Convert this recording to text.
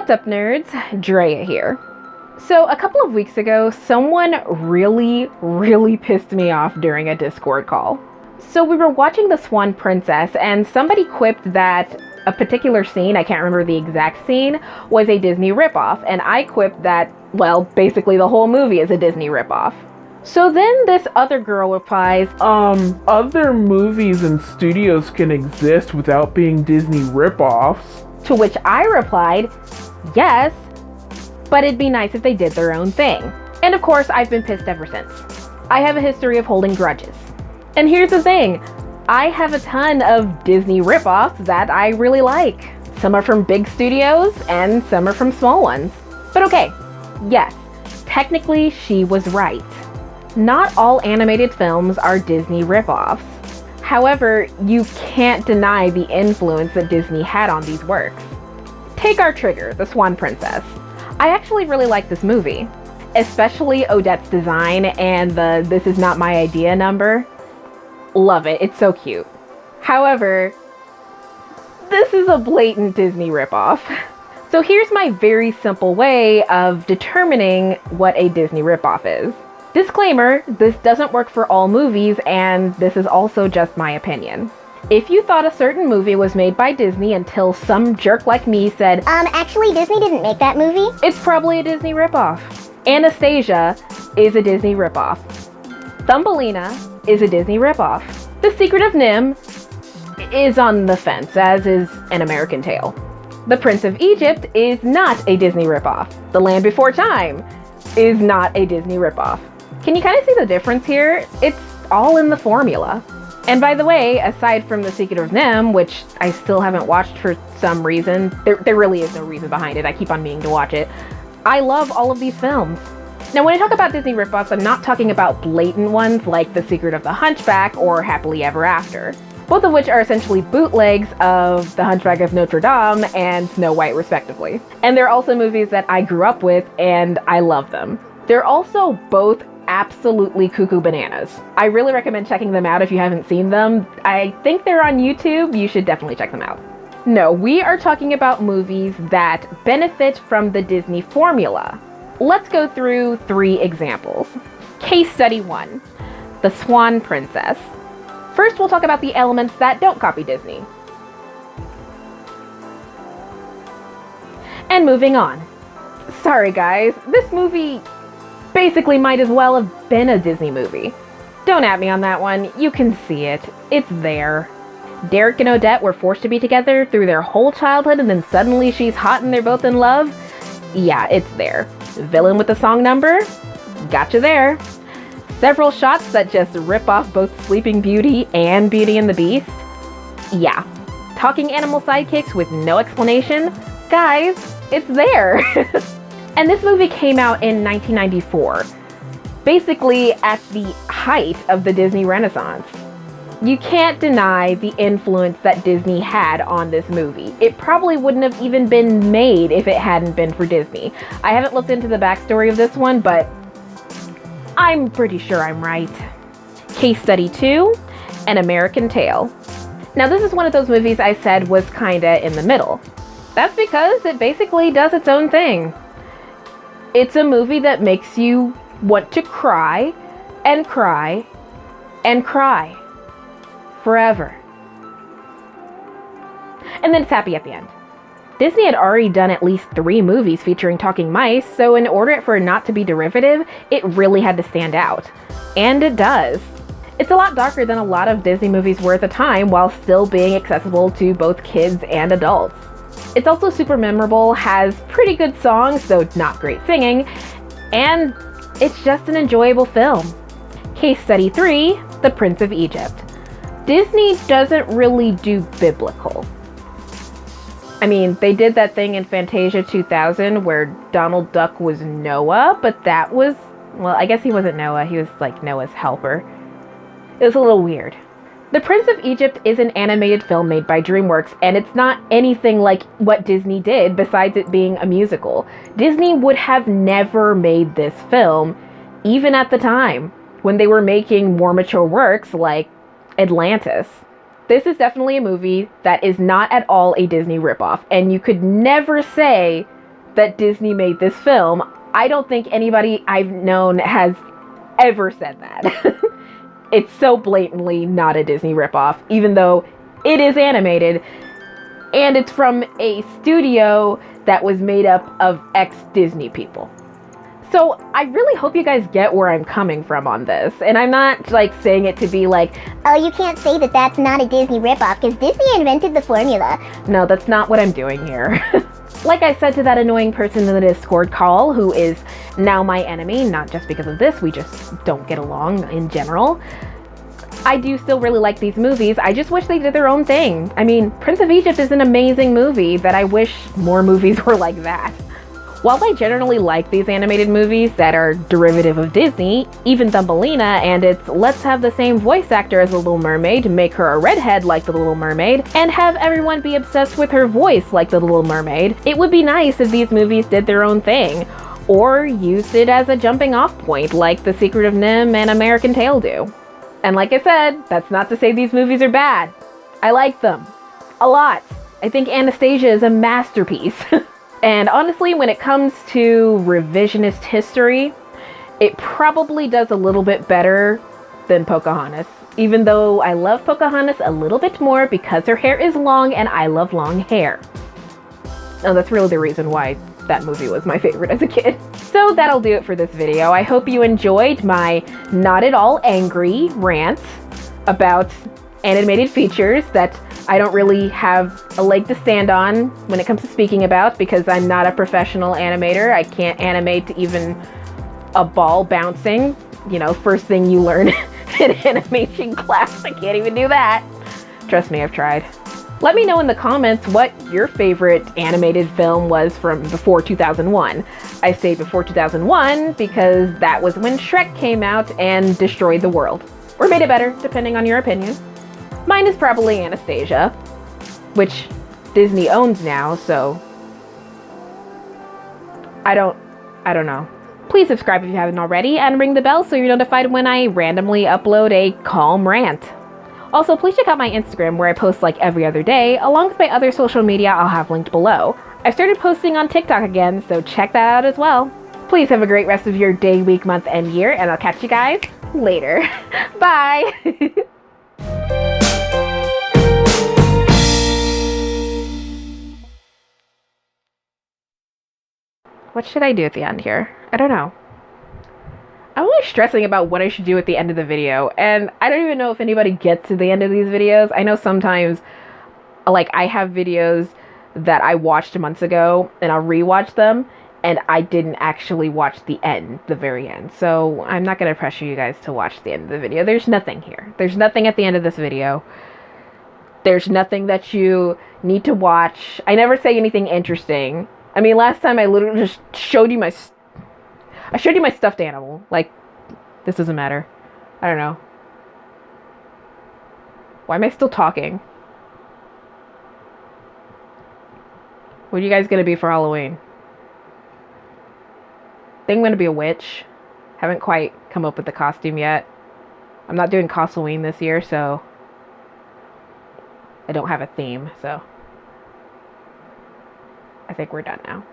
What's up, nerds? Drea here. So a couple of weeks ago, someone really pissed me off during a Discord call. So we were watching the Swan Princess and somebody quipped that a particular scene, I can't remember the exact scene, was a Disney ripoff, and I quipped that, well, basically the whole movie is a Disney ripoff. So then this other girl replies, other movies and studios can exist without being Disney ripoffs. To which I replied, yes, but it'd be nice if they did their own thing. And of course, I've been pissed ever since. I have a history of holding grudges. And here's the thing, I have a ton of Disney ripoffs that I really like. Some are from big studios and some are from small ones. But okay, yes, technically she was right. Not all animated films are Disney ripoffs. However, you can't deny the influence that Disney had on these works. Take our trigger, the Swan Princess. I actually really like this movie, especially Odette's design and the "this is not my idea" number. Love it, it's so cute. However, this is a blatant Disney ripoff. So here's my very simple way of determining what a Disney ripoff is. Disclaimer, this doesn't work for all movies, and this is also just my opinion. If you thought a certain movie was made by Disney until some jerk like me said, actually Disney didn't make that movie, it's probably a Disney ripoff. Anastasia is a Disney ripoff. Thumbelina is a Disney ripoff. The Secret of Nim is on the fence, as is An American Tail. The Prince of Egypt is not a Disney ripoff. The Land Before Time is not a Disney ripoff. Can you kind of see the difference here? It's all in the formula. And by the way, aside from The Secret of Nim, which I still haven't watched for some reason, there really is no reason behind it, I keep on meaning to watch it, I love all of these films. Now when I talk about Disney ripoffs, I'm not talking about blatant ones like The Secret of the Hunchback or Happily Ever After, both of which are essentially bootlegs of The Hunchback of Notre Dame and Snow White respectively. And they're also movies that I grew up with and I love them. They're also both absolutely cuckoo bananas. I really recommend checking them out if you haven't seen them. I think they're on YouTube. You should definitely check them out. No, we are talking about movies that benefit from the Disney formula. Let's go through 3 examples. Case study 1, The Swan Princess. First, we'll talk about the elements that don't copy Disney. And moving on. Sorry guys, this movie basically might as well have been a Disney movie. Don't at me on that one, you can see it. It's there. Derek and Odette were forced to be together through their whole childhood and then suddenly she's hot and they're both in love? Yeah, it's there. Villain with the song number? Gotcha there. Several shots that just rip off both Sleeping Beauty and Beauty and the Beast? Yeah. Talking animal sidekicks with no explanation? Guys, it's there. And this movie came out in 1994, basically at the height of the Disney Renaissance. You can't deny the influence that Disney had on this movie. It probably wouldn't have even been made if it hadn't been for Disney. I haven't looked into the backstory of this one, but I'm pretty sure I'm right. Case study 2, An American Tail. Now this is one of those movies I said was kinda in the middle. That's because it basically does its own thing. It's a movie that makes you want to cry and cry and cry forever. And then it's happy at the end. Disney had already done at least 3 movies featuring talking mice, so in order for it not to be derivative, it really had to stand out. And it does. It's a lot darker than a lot of Disney movies were at the time, while still being accessible to both kids and adults. It's also super memorable, has pretty good songs, though not great singing, and it's just an enjoyable film. Case study 3, The Prince of Egypt. Disney doesn't really do biblical. I mean, they did that thing in Fantasia 2000 where Donald Duck was Noah, but that was, well, I guess he wasn't Noah, he was like Noah's helper. It was a little weird. The Prince of Egypt is an animated film made by DreamWorks, and it's not anything like what Disney did besides it being a musical. Disney would have never made this film, even at the time, when they were making more mature works like Atlantis. This is definitely a movie that is not at all a Disney ripoff, and you could never say that Disney made this film. I don't think anybody I've known has ever said that. It's so blatantly not a Disney ripoff, even though it is animated, and it's from a studio that was made up of ex-Disney people. So I really hope you guys get where I'm coming from on this, and I'm not like saying it to be like, Oh, you can't say that that's not a Disney ripoff, because Disney invented the formula. no, that's not what I'm doing here. Like I said to that annoying person in the Discord call, who is now my enemy, not just because of this, we just don't get along in general. I do still really like these movies. I just wish they did their own thing. I mean, Prince of Egypt is an amazing movie that I wish more movies were like that. While I generally like these animated movies that are derivative of Disney, even Thumbelina and its let's have the same voice actor as the Little Mermaid, make her a redhead like the Little Mermaid, and have everyone be obsessed with her voice like the Little Mermaid, it would be nice if these movies did their own thing, or used it as a jumping off point like The Secret of NIMH and American Tail do. And like I said, that's not to say these movies are bad. I like them. A lot. I think Anastasia is a masterpiece. And honestly, when it comes to revisionist history, it probably does a little bit better than Pocahontas. Even though I love Pocahontas a little bit more because her hair is long and I love long hair. Oh, that's really the reason why that movie was my favorite as a kid. So that'll do it for this video. I hope you enjoyed my not at all angry rant about animated features that I don't really have a leg to stand on when it comes to speaking about, because I'm not a professional animator. I can't animate even a ball bouncing. You know, first thing you learn in animation class. I can't even do that. Trust me, I've tried. Let me know in the comments what your favorite animated film was from before 2001. I say before 2001 because that was when Shrek came out and destroyed the world. Or made it better, depending on your opinion. Mine is probably Anastasia, which Disney owns now, so I don't know. Please subscribe if you haven't already, and ring the bell so you're notified when I randomly upload a calm rant. Also, please check out my Instagram where I post like every other day, along with my other social media I'll have linked below. I've started posting on TikTok again, so check that out as well. Please have a great rest of your day, week, month, and year, and I'll catch you guys later. Bye! What should I do at the end here? I don't know. I'm always stressing about what I should do at the end of the video, and I don't even know if anybody gets to the end of these videos. I know sometimes, like, I have videos that I watched months ago, and I'll rewatch them, and I didn't actually watch the very end. So I'm not going to pressure you guys to watch the end of the video. There's nothing here. There's nothing at the end of this video. There's nothing that you need to watch. I never say anything interesting. I mean, last time I literally just showed you my stuffed animal. Like, this doesn't matter. I don't know. Why am I still talking? What are you guys gonna be for Halloween? I think I'm gonna be a witch. Haven't quite come up with the costume yet. I'm not doing Halloween this year, so I don't have a theme, so I think we're done now.